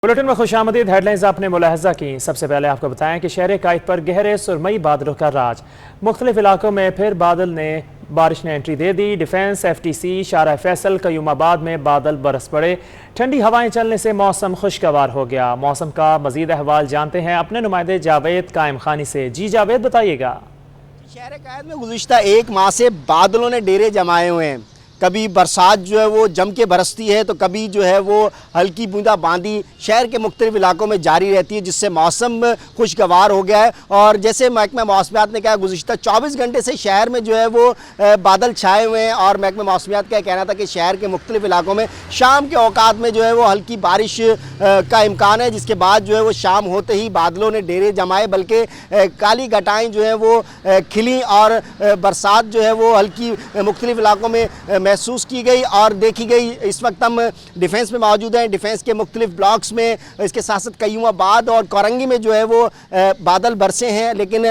Bulletin में खुशामदीद। Headlines आपने मुलाहजा की। सबसे पहले आपको बताएं कि शहर कायद पर गहरे सुरमई बादलों का राज। मुख्तलिफ इलाकों में फिर बारिश ने एंट्री दे दी। डिफेंस, FTC, शारा फैसल, कयूमाबाद में बादल बरस पड़े। ठंडी हवाएं चलने से मौसम खुशगवार हो गया। मौसम का मजीद अहवाल जानते हैं अपने नुमाइंदे जावेद कायम खानी से। जी जावेद, बताइएगा। शहर कायद में गुज़िश्ता एक माह से बादलों ने डेरे जमाए हुए हैं। कभी बरसात जो है वो जम के बरसती है तो कभी जो है वो हल्की बूंदाबांदी शहर के मुख्तलिफ इलाकों में जारी रहती है, जिससे मौसम खुशगवार हो गया है। और जैसे महकमा मौसमियात ने कहा, गुज़िश्ता 24 घंटे से शहर में जो है वो बादल छाए हुए हैं। और महकमा मौसमियात का कहना था कि शहर के मुख्तलिफ इलाकों में शाम के औकात में जो है वो हल्की बारिश का इम्कान है, जिसके बाद जो है वो शाम होते ही बादलों ने डेरे जमाए, बल्कि काली घटाएँ जो है वो खिली और बरसात जो है वो हल्की मुख्तलिफ इलाकों में महसूस की गई और देखी गई। इस वक्त हम डिफेंस में मौजूद हैं। डिफेंस के मुख्तलिफ ब्लॉक्स में, इसके साथ साथ कयूमाबाद और कोरंगी में जो है वो बादल बरसे हैं, लेकिन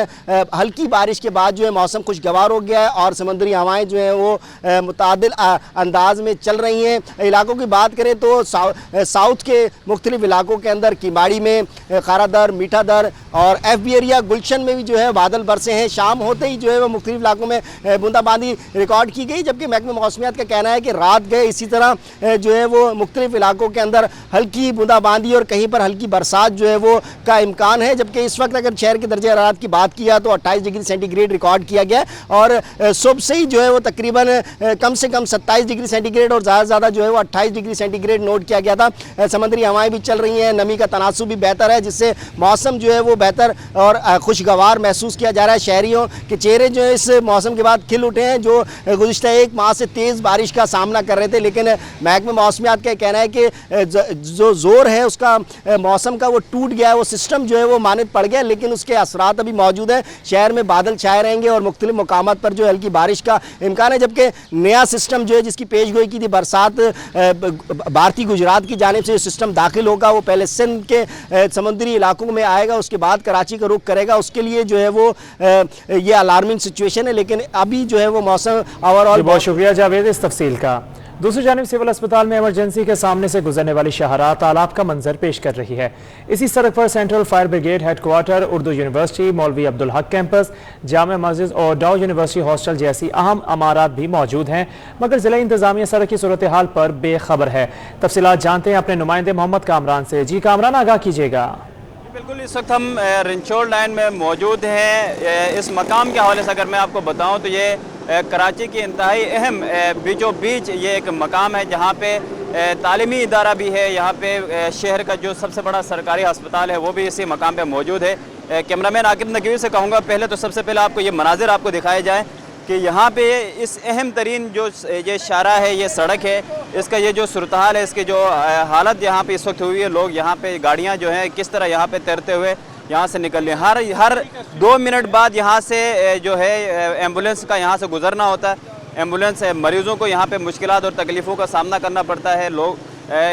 हल्की बारिश के बाद जो है मौसम खुशगवार हो गया है और समुद्री हवाएं जो हैं वो मुतादिल अंदाज में चल रही हैं। इलाकों की बात करें तो साउथ के मुख्तलिफ इलाकों के अंदर किमाड़ी में, खारादर, मीठादर और FB एरिया, गुलशन में भी जो है बादल बरसे हैं। शाम होते ही जो है वो मुख्तलिफ इलाकों में बूंदाबांदी रिकॉर्ड की गई, जबकि महकमा मौसमियात का कहना है कि रात गए इसी तरह जो है वो मुख्तलिफ इलाकों के अंदर हल्की बूंदाबांदी और कहीं पर हल्की बरसात जो है वो का इम्कान है। जबकि इस वक्त अगर शहर के दर्जे हरारत की बात किया तो 28 डिग्री सेंटीग्रेड रिकॉर्ड किया गया और सुबह से ही जो है वो तकरीबन कम से कम 27 डिग्री सेंटीग्रेड और ज़्यादा से ज़्यादा जो है वो 28 डिग्री सेंटीग्रेड नोट किया गया था। समुद्री हवाएं भी चल रही हैं, नमी का तनासुब भी बेहतर है, जिससे मौसम जो है वो बेहतर और खुशगवार महसूस किया जा रहा है। शहरियों के चेहरे जो है इस मौसम के बाद खिल उठे हैं, जो गुज़िश्ता एक माह से तेज़ बारिश का सामना कर रहे थे। लेकिन महकमा मौसमियात का कहना है कि जो जोर है उसका मौसम का वो टूट गया है, वो सिस्टम जो है वो मानद पड़ गया, लेकिन उसके असरात अभी मौजूद हैं। शहर में बादल छाए रहेंगे और मुख्तलिफ मकामात पर जो हल्की बारिश का इम्कान है। जबकि नया सिस्टम जो है जिसकी पेशगोई की थी बरसात भारतीय गुजरात की जानिब से सिस्टम दाखिल होगा, वो पहले सिंध के समुद्री इलाकों में आएगा, उसके बाद कराची का रुख करेगा। उसके लिए जो है वो ये अलार्मिंग सिचुएशन है, लेकिन अभी जो है वो मौसम ओवरऑल। बहुत शुक्रिया जावेद इस तफसील का। दूसरी जानिब सिविल अस्पताल में इमरजेंसी के सामने से गुजरने वाली शाहराह तालाब का मंजर पेश कर रही है। इसी सड़क पर central fire brigade headquarter, Urdu university, मौलवी अब्दुल हक कैंपस, जामा मस्जिद और डाउ यूनिवर्सिटी हॉस्टल जैसी अहम इमारत भी मौजूद हैं, मगर जिला इंतजामिया सड़क की सूरत हाल पर बेखबर है। तफसीलात जानते हैं अपने नुमाइंदे मोहम्मद कामरान से। जी कामरान, आगाह कीजिएगा। बिल्कुल, इस वक्त हम रिंचोल लाइन में मौजूद हैं। इस मकाम के हवाले से अगर मैं आपको बताऊं तो ये कराची की इंतहाई अहम बीचों बीच ये एक मकाम है, जहाँ पे तालीमी इदारा भी है। यहाँ पे शहर का जो सबसे बड़ा सरकारी अस्पताल है वो भी इसी मकाम पे मौजूद है। कैमरामैन आकिब नकवी से कहूँगा पहले तो सबसे पहले आपको ये मनाजिर आपको दिखाए जाए कि यहाँ पे इस अहम तरीन जो ये शारा है, ये सड़क है, इसका ये जो सूरत हाल है, इसकी जो हालत यहाँ पे इस वक्त हुई है, लोग यहाँ पे गाड़ियाँ जो हैं किस तरह यहाँ पे तैरते हुए यहाँ से निकल रहे हैं। हर 2 मिनट बाद यहाँ से जो है एम्बुलेंस का यहाँ से गुजरना होता है। एम्बुलेंस मरीज़ों को यहाँ पे मुश्किलात और तकलीफ़ों का सामना करना पड़ता है। लोग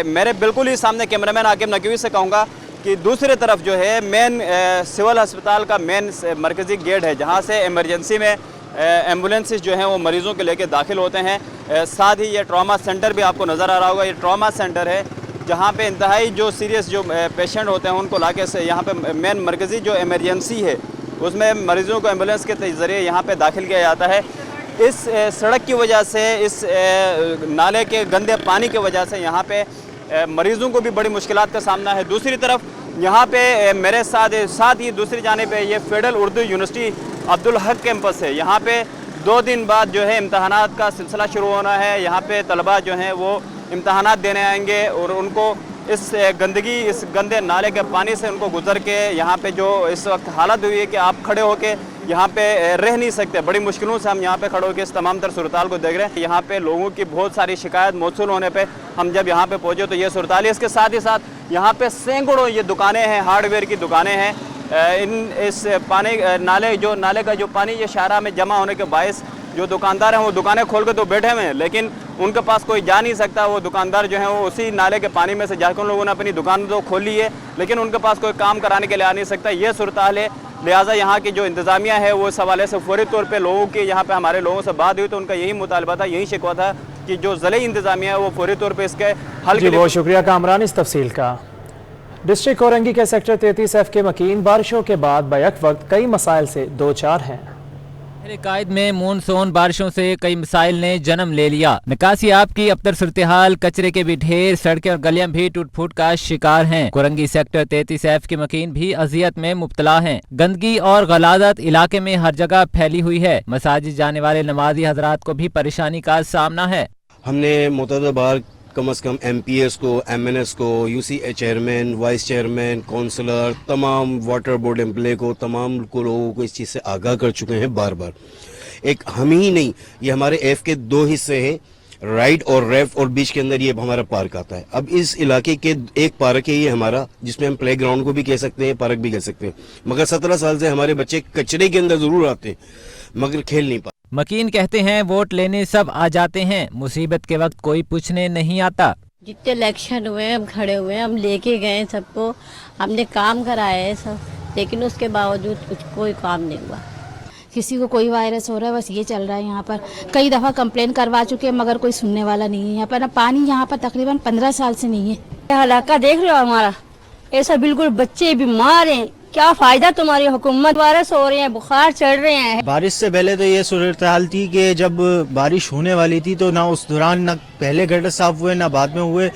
मेरे बिल्कुल ही सामने कैमरामैन आकिब नकवी से कहूँगा कि दूसरी तरफ जो है मेन सिविल अस्पताल का मेन मरकज़ी गेट है, जहाँ से इमरजेंसी में एम्बुलेंसेस जो हैं वो मरीज़ों के लेके दाखिल होते हैं। साथ ही ये ट्रॉमा सेंटर भी आपको नज़र आ रहा होगा। ये ट्रॉमा सेंटर है जहाँ पे इंतहाई जो सीरियस जो पेशेंट होते हैं उनको लाके से यहाँ पे मेन मरकज़ी जो इमरजेंसी है उसमें मरीज़ों को एम्बुलेंस के ज़रिए यहाँ पे दाखिल किया जाता है। इस सड़क की वजह से, इस नाले के गंदे पानी की वजह से यहाँ पे मरीज़ों को भी बड़ी मुश्किलात का सामना है। दूसरी तरफ यहाँ पे मेरे साथ ही दूसरी जानिब पे ये federal Urdu university Abdul Haq campus है। यहाँ पे 2 दिन बाद जो है इम्तहानात का सिलसिला शुरू होना है। यहाँ पे तलबा जो हैं वो इम्तहानात देने आएंगे और उनको इस गंदगी, इस गंदे नाले के पानी से उनको गुजर के यहाँ पे जो इस वक्त हालत हुई है कि आप खड़े होके यहाँ पे रह नहीं सकते। बड़ी मुश्किलों से हम यहाँ पे खड़े होकर इस तमाम तर सूरताल को देख रहे हैं। यहाँ पे लोगों की बहुत सारी शिकायत मौसूल होने पे हम जब यहाँ पे पहुँचे तो ये सूरताल है। इसके साथ ही साथ यहाँ पे सैकड़ों ये दुकानें हैं, हार्डवेयर की दुकानें हैं। इस नाले का जो पानी ये शाहरा में जमा होने के बायस जो दुकानदार हैं वो दुकानें खोल के तो बैठे हुए हैं, लेकिन उनके पास कोई जा नहीं सकता। वो दुकानदार जो हैं वो उसी नाले के पानी में से जाकर उन लोगों ने अपनी दुकान तो खोली है, लेकिन उनके पास कोई काम कराने के लिए आ नहीं सकता। ये सूरत हाल है। लिहाजा यहाँ की जो इंतज़ामिया है वो इस हवाले से फौरी तौर पर लोगों की, यहाँ पे हमारे लोगों से बात हुई तो उनका यही मुतालबा था, यही शिकवा था कि जो ज़िले इंतज़ामिया है वो फौरी तौर पर इसके हल के लिए। बहुत शुक्रिया कामरान इस तफसील का। डिस्ट्रिक्ट कोरंगी के सेक्टर 33F के मकीन बारिशों के बाद बैक वक्त कई मसाइल से दो चार हैं। कायद में मानसून बारिशों से कई मसाइल ने जन्म ले लिया। निकासी आपकी अबतर सूरत हाल, कचरे के भी ढेर, सड़कें और गलियां भी टूट फूट का शिकार हैं। कोरंगी सेक्टर 33F के मकीन भी अजियत में मुब्तला हैं। गंदगी और गलादत इलाके में हर जगह फैली हुई है। मसाजिद जाने वाले नमाजी हजरात को भी परेशानी का सामना है। हमने मुतअद्दिद बार कम से कम MPS को, MNS को, UCA chairman, vice chairman, councillor, तमाम वाटर बोर्ड एम्प्लॉय को, तमाम को लोगों को इस चीज़ से आगाह कर चुके हैं बार बार। एक हम ही नहीं, ये हमारे F के दो हिस्से हैं, राइट और लेफ्ट, और बीच के अंदर ये हमारा पार्क आता है। अब इस इलाके के एक पार्क है ये हमारा, जिसमें हम प्ले ग्राउंड को भी कह सकते हैं, पार्क भी कह सकते हैं, मगर 17 साल से हमारे बच्चे कचरे के अंदर जरूर आते हैं मगर खेल नहीं पाते। मकीन कहते हैं वोट लेने सब आ जाते हैं, मुसीबत के वक्त कोई पूछने नहीं आता। जितने इलेक्शन हुए हम खड़े हुए हैं, हम लेके गए सबको, हमने काम कराए है सब, लेकिन उसके बावजूद कुछ कोई काम नहीं हुआ। किसी को कोई वायरस हो रहा है, बस ये चल रहा है। यहाँ पर कई दफ़ा कंप्लेन करवा चुके हैं मगर कोई सुनने वाला नहीं है। यहाँ पर ना पानी यहाँ पर तकरीबन 15 साल से नहीं है। इलाका देख रहे हो हमारा, ऐसा बिल्कुल बच्चे बीमार हैं। क्या फायदा तुम्हारी हुकूमत, वायरस हो रहे हैं, बुखार चढ़ रहे हैं। बारिश से पहले तो ये सूरत हाल थी कि जब बारिश होने वाली थी तो ना उस दौरान ना पहले गटर साफ हुए ना बाद में हुए।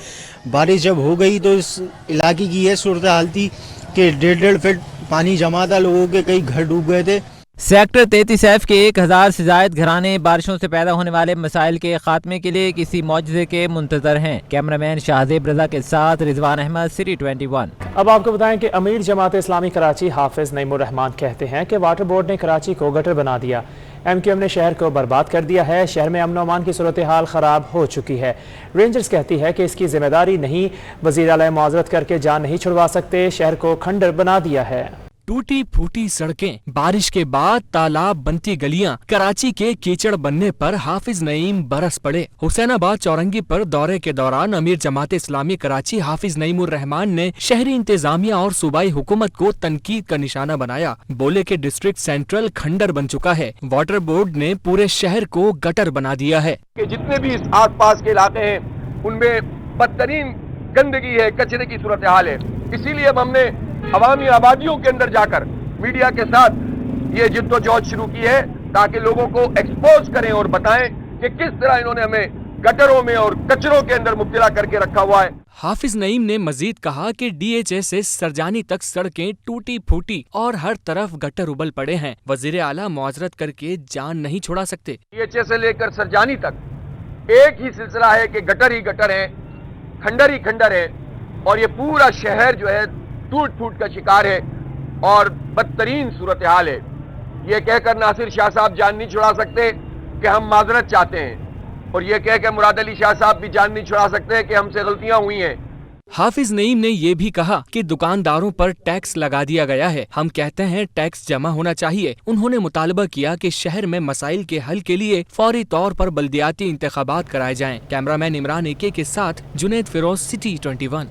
बारिश जब हो गई तो इस इलाके की ये सूरत हाल थी कि 1.5 फीट पानी जमा था, लोगों के कई घर डूब गए थे। सेक्टर 33F के 1000 से ज्यादा घराने बारिशों से पैदा होने वाले मसाइल के खात्मे के लिए किसी मौजज़े के मुंतजर हैं। कैमरामैन शाहजेब रजा के साथ रिजवान अहमद, सिटी 21। अब आपको बताएं कि अमीर जमात इस्लामी कराची हाफिज नईमुर रहमान कहते हैं कि वाटर बोर्ड ने कराची को गटर बना दिया। MQM ने शहर को बर्बाद कर दिया है। शहर में अमन अमान की सूरत हाल खराब हो चुकी है। रेंजर्स कहती है कि इसकी जिम्मेदारी नहीं, वज़ीर आला मुआवज़त करके जान नहीं छुड़वा सकते। शहर को खंडर बना दिया है। टूटी फूटी सड़कें, बारिश के बाद तालाब बनती गलियां, कराची के कीचड़ बनने पर हाफिज नईम बरस पड़े। हुसैनाबाद चौरंगी पर दौरे के दौरान अमीर जमात इस्लामी कराची हाफिज नईमुर रहमान ने शहरी इंतजामिया और सूबाई हुकूमत को तनकीद का निशाना बनाया। बोले कि डिस्ट्रिक्ट सेंट्रल खंडर बन चुका है। वाटर बोर्ड ने पूरे शहर को गटर बना दिया है। जितने भी आस पास के इलाके हैं उनमें बदतरीन गंदगी है, कचरे की सूरत हाल है। इसीलिए अब हमने अवामी आबादियों के अंदर जाकर मीडिया के साथ ये जिद्दोजहद शुरू की है ताकि लोगों को एक्सपोज करें और बताएं कि किस तरह इन्होंने हमें गटरों में और कचरों के अंदर मुब्तला करके रखा हुआ है। हाफिज नईम ने मजीद कहा कि DHA से सरजानी तक सड़कें टूटी फूटी और हर तरफ गटर उबल पड़े हैं। वजीर आला मुआवजत करके जान नहीं छुड़ा सकते। DHA से लेकर सरजानी तक एक ही सिलसिला है कि गटर ही गटर है, खंडर ही खंडर है, और ये पूरा शहर जो है टूट फूट का शिकार है और बदतरीन सूरत हाल है। ये कहकर नासिर शाह साहब जान नहीं छुड़ा सकते कि हम माजरत चाहते हैं, और ये कहकर मुराद अली शाह साहब भी जान नहीं छुड़ा सकते कि हमसे गलतियां हुई हैं। हाफिज नईम ने ये भी कहा कि दुकानदारों पर टैक्स लगा दिया गया है। हम कहते हैं टैक्स जमा होना चाहिए। उन्होंने मुतालबा किया कि शहर में मसाइल के हल के लिए फौरी तौर पर बल्दियाती इंतखाबात कराए जाएं। कैमरामैन इमरान एके के साथ जुनैद फिरोज, सिटी 21।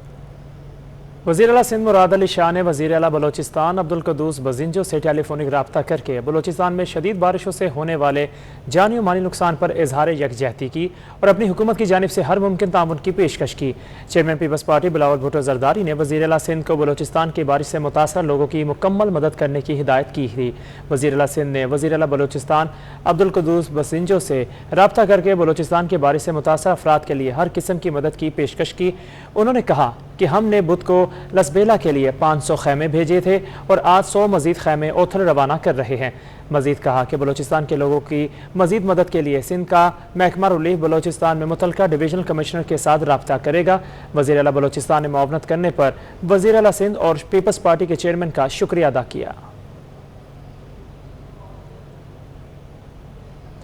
वज़ीर आला सिंध मुराद अली शाह ने वज़ीर आला बलोचिस्तान अब्दुल कदूस बजिंजो से टेलीफोनिक रब्ता करके बलोचिस्तान में शदीद बारिशों से होने वाले जानी और माली नुकसान पर इजहार यकजहती की और अपनी हुकूमत की जानिब से हर मुमकिन ताउन की पेशकश की। Chairman Peoples Party Bilawal Bhutto Zardari ने वज़ीर आला सिंध को बलोचिस्तान की बारिश से मुतासर लोगों की मुकम्मल मदद करने की हिदायत की थी। वज़ीर आला सिंध ने वज़ीर आला बलोचिस्तान अब्दुल कदूस बजिंजो से रब्ता करके बलोचिस्तान की बारिश से मुतासर अफराद के लिए हर किस्म की मदद की पेशकश की। उन्होंने कहा कि हमने बुध को लसबेला के लिए 500 खैमे भेजे थे और आज 100 मजीद खैमे ओथल रवाना कर रहे हैं। मजीद कहा कि बलोचिस्तान के लोगों की मजीद मदद के लिए सिंध का महकमा रिलीफ बलोचिस्तान में मुतलका डिवीजनल कमिश्नर के साथ रब्ता करेगा। वज़ीर आला बलोचिस्तान ने मुआवनत करने पर वज़ीर आला सिंध और पीपल्स पार्टी के चेयरमैन का शुक्रिया अदा किया।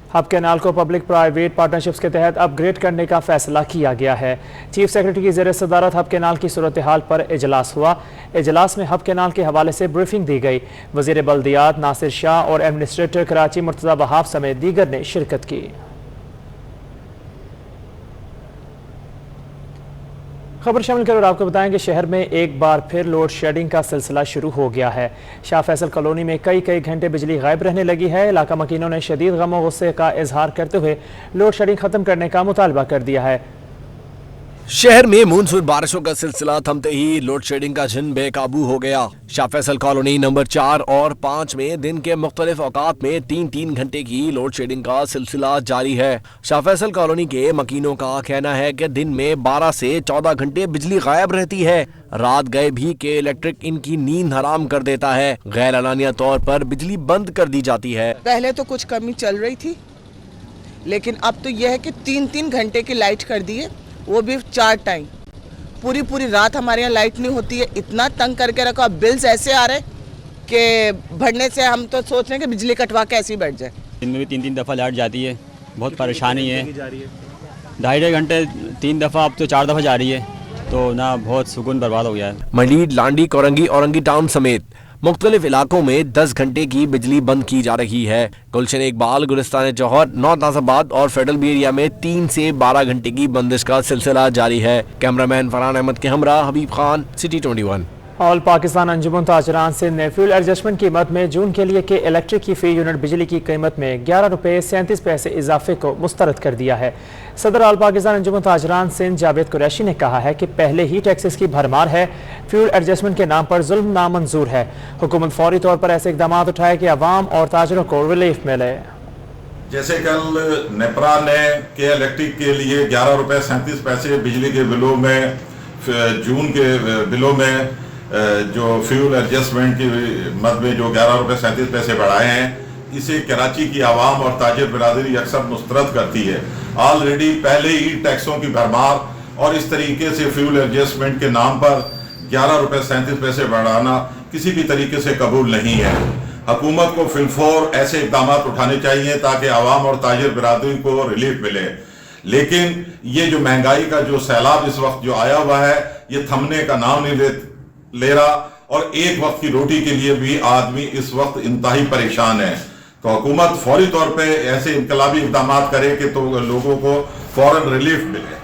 हब कैनाल को पब्लिक प्राइवेट पार्टनरशिप्स के तहत अपग्रेड करने का फैसला किया गया है। चीफ सेक्रेटरी की ज़ेर सदारत हब कैनाल की सूरत हाल पर इजलास हुआ। इजलास में हब कैनाल के हवाले से ब्रीफिंग दी गई। वज़ीर बल्दियात नासिर शाह और एडमिनिस्ट्रेटर कराची मुर्तज़ा वहाब समेत दीगर ने शिरकत की। खबर शामिल कर आपको बताएं कि शहर में एक बार फिर लोड शेडिंग का सिलसिला शुरू हो गया है। शाह फैसल कॉलोनी में कई घंटे बिजली गायब रहने लगी है। इलाका मकीनों ने शदीद गम और गुस्से का इजहार करते हुए लोड शेडिंग खत्म करने का मुतालबा कर दिया है। शहर में मानसून बारिशों का सिलसिला थमते ही लोड शेडिंग का जिन बेकाबू हो गया। शाह फैसल कॉलोनी नंबर 4 और 5 में दिन के मुख्तलिफ औकात में 3-3 घंटे की लोड शेडिंग का सिलसिला जारी है। शाह फैसल कॉलोनी के मकीनों का कहना है कि दिन में 12 से 14 घंटे बिजली गायब रहती है। रात गए भी के इलेक्ट्रिक इनकी नींद हराम कर देता है। गैर एलानिया तौर पर बिजली बंद कर दी जाती है। पहले तो कुछ कमी चल रही थी, लेकिन अब तो यह है कि 3-3 घंटे की लाइट कर दी है, वो भी 4 टाइम। पूरी रात हमारे यहाँ लाइट नहीं होती है। इतना तंग करके रखा। अब बिल्स ऐसे आ रहे कि भरने से हम तो सोच रहे हैं कि बिजली कटवा के ऐसे ही बैठ जाए। दिन में भी 3-3 दफ़ा लाइट जाती है, बहुत परेशानी है। 2.5 घंटे 3 दफ़ा, अब तो 4 दफ़ा जा रही है, तो ना बहुत सुकून बर्बाद हो गया है। मलीड, लांडी, कोरंगी, औरंगी टाउन समेत मुख्तलिफ इलाकों में 10 घंटे की बिजली बंद की जा रही है। गुलशन इकबाल, गुलिस्तान जौहर, नॉर्थ नाज़ाबाद और फेडरल बी एरिया में 3 से 12 घंटे की बंदिश का सिलसिला जारी है। कैमरामैन फरहान अहमद के हमरा हबीब खान, सिटी 21। ऑल पाकिस्तान अंजुमन ताजरान सिंध ने फ्यूल एडजस्टमेंट कीमत में जून के लिए के इलेक्ट्रिक की फी यूनिट बिजली की कीमत में 11 रुपये 37 पैसे इजाफे को मुस्तरद कर दिया है। सदर ऑल पाकिस्तान अंजुमन ताजरान सिंध जावेद कुरैशी ने कहा है कि पहले ही टैक्सेस की भरमार है। फ्यूल एडजस्टमेंट के नाम पर जुल्म नामंजूर है। हुकूमत फौरी तौर पर ऐसे इकदाम उठाए कि अवाम और ताजरों को रिलीफ मिले। जैसे कल नेपरा ने के इलेक्ट्रिक के लिए 11 रुपये 37 पैसे बिजली के बिलों में, जून के बिलों में जो फ्यूल एडजस्टमेंट की मद में जो 11 रुपये 37 पैसे बढ़ाए हैं, इसे कराची की आवाम और ताजिर बिरादरी अक्सर मुस्तरद करती है। ऑलरेडी पहले ही टैक्सों की भरमार और इस तरीके से फ्यूल एडजस्टमेंट के नाम पर 11 रुपये 37 पैसे बढ़ाना किसी भी तरीके से कबूल नहीं है। हुकूमत को फिलफौर ऐसे इकदाम उठाने चाहिए ताकि आवाम और ताजिर बिरादरी को रिलीफ मिले। लेकिन ये जो महंगाई का जो सैलाब इस वक्त जो आया हुआ है, ये थमने का नाम नहीं ले रहा और एक वक्त की रोटी के लिए भी आदमी इस वक्त इंतहाई परेशान है। तो हुकूमत फौरी तौर पे ऐसे इनकलाबी इक़दाम करे कि तो लोगों को फौरन रिलीफ मिले।